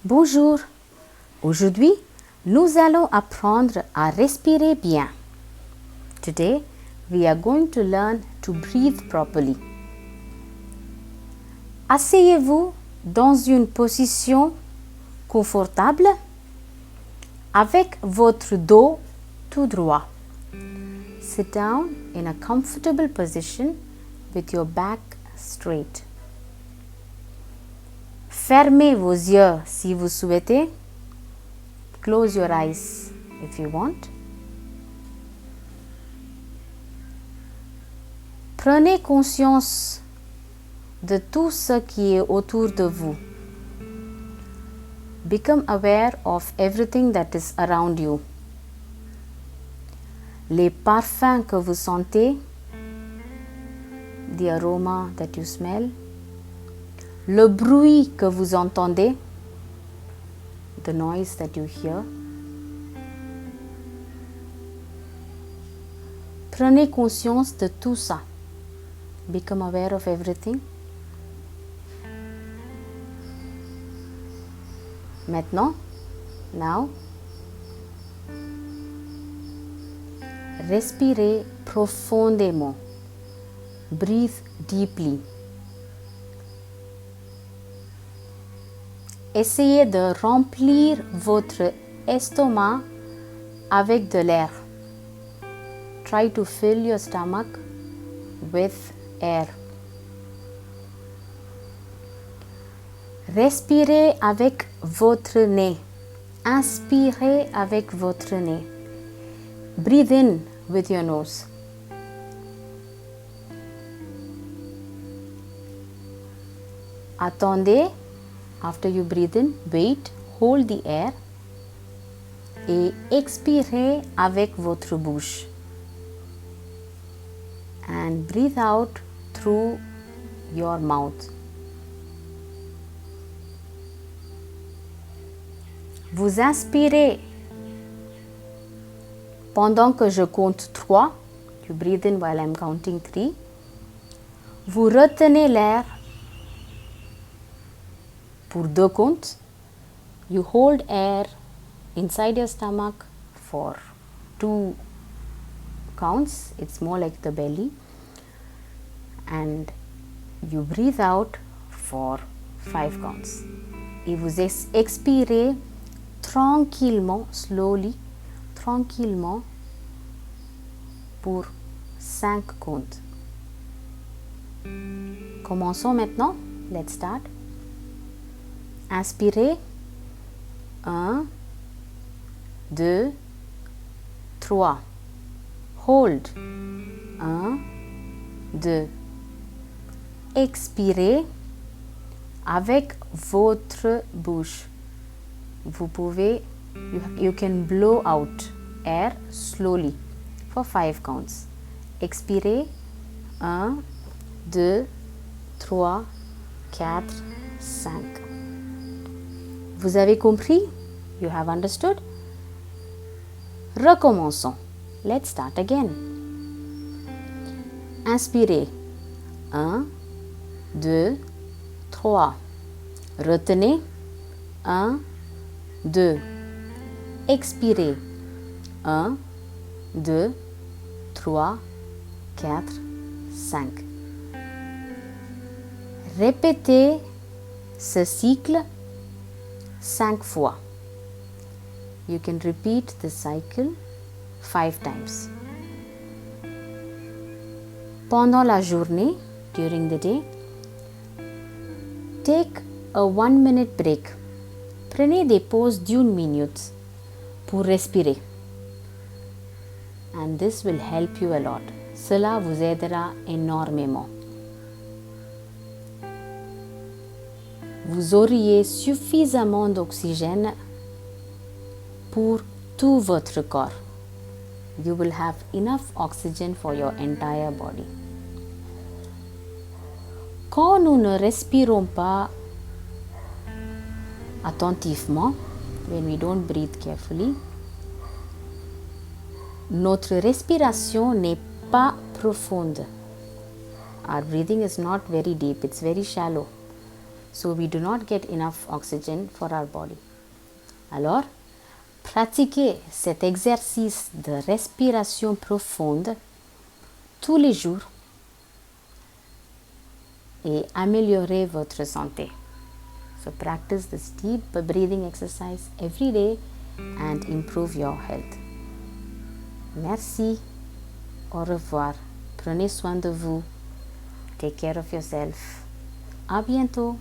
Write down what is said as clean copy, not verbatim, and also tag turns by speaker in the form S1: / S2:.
S1: Bonjour. Aujourd'hui, nous allons apprendre à respirer bien. Today, we are going to learn to breathe properly. Asseyez-vous dans une position confortable avec votre dos tout droit. Sit down in a comfortable position with your back straight. Fermez vos yeux si vous souhaitez. Close your eyes if you want. Prenez conscience de tout ce qui est autour de vous. Become aware of everything that is around you. Les parfums que vous sentez, the aroma that you smell, le bruit que vous entendez, the noise that you hear. Prenez conscience de tout ça. Become aware of everything. Maintenant, now, respirez profondément. Breathe deeply. Essayez de remplir votre estomac avec de l'air. Try to fill your stomach with air. Respirez avec votre nez. Inspirez avec votre nez. Breathe in with your nose. Attendez. After you breathe in, wait, hold the air et expirez avec votre bouche. And breathe out through your mouth. Vous inspirez pendant que je compte 3. You breathe in while I'm counting 3. Vous retenez l'air pour 2 comptes. You hold air inside your stomach for 2 counts. It's more like the belly. And you breathe out for 5 counts. Et vous expirez tranquillement, slowly, tranquillement pour 5 comptes. Commençons maintenant. Let's start. Inspirez. 1, 2, 3. Hold. 1, 2. Expirez avec votre bouche. Vous pouvez, you can blow out air slowly for 5 counts. Expirez. 1, 2, 3, 4, 5. Vous avez compris? You have understood? Recommençons. Let's start again. Inspirez. 1, 2, 3. Retenez. 1, 2. Expirez. 1, 2, 3, 4, 5. Répétez ce cycle 5 fois. You can repeat the cycle 5 times. Pendant la journée, during the day, take a 1-minute break. Prenez des pauses d'1 minute pour respirer. And this will help you a lot. Cela vous aidera énormément. Vous auriez suffisamment d'oxygène pour tout votre corps. You will have enough oxygen for your entire body. Quand nous ne respirons pas attentivement, when we don't breathe carefully, notre respiration n'est pas profonde. Our breathing is not very deep, it's very shallow. so we do not get enough oxygen for our body. Alors, pratiquez cet exercice de respiration profonde tous les jours et améliorez votre santé. So practice this deep breathing exercise every day and improve your health. Merci. Au revoir. Prenez soin de vous. Take care of yourself. À bientôt.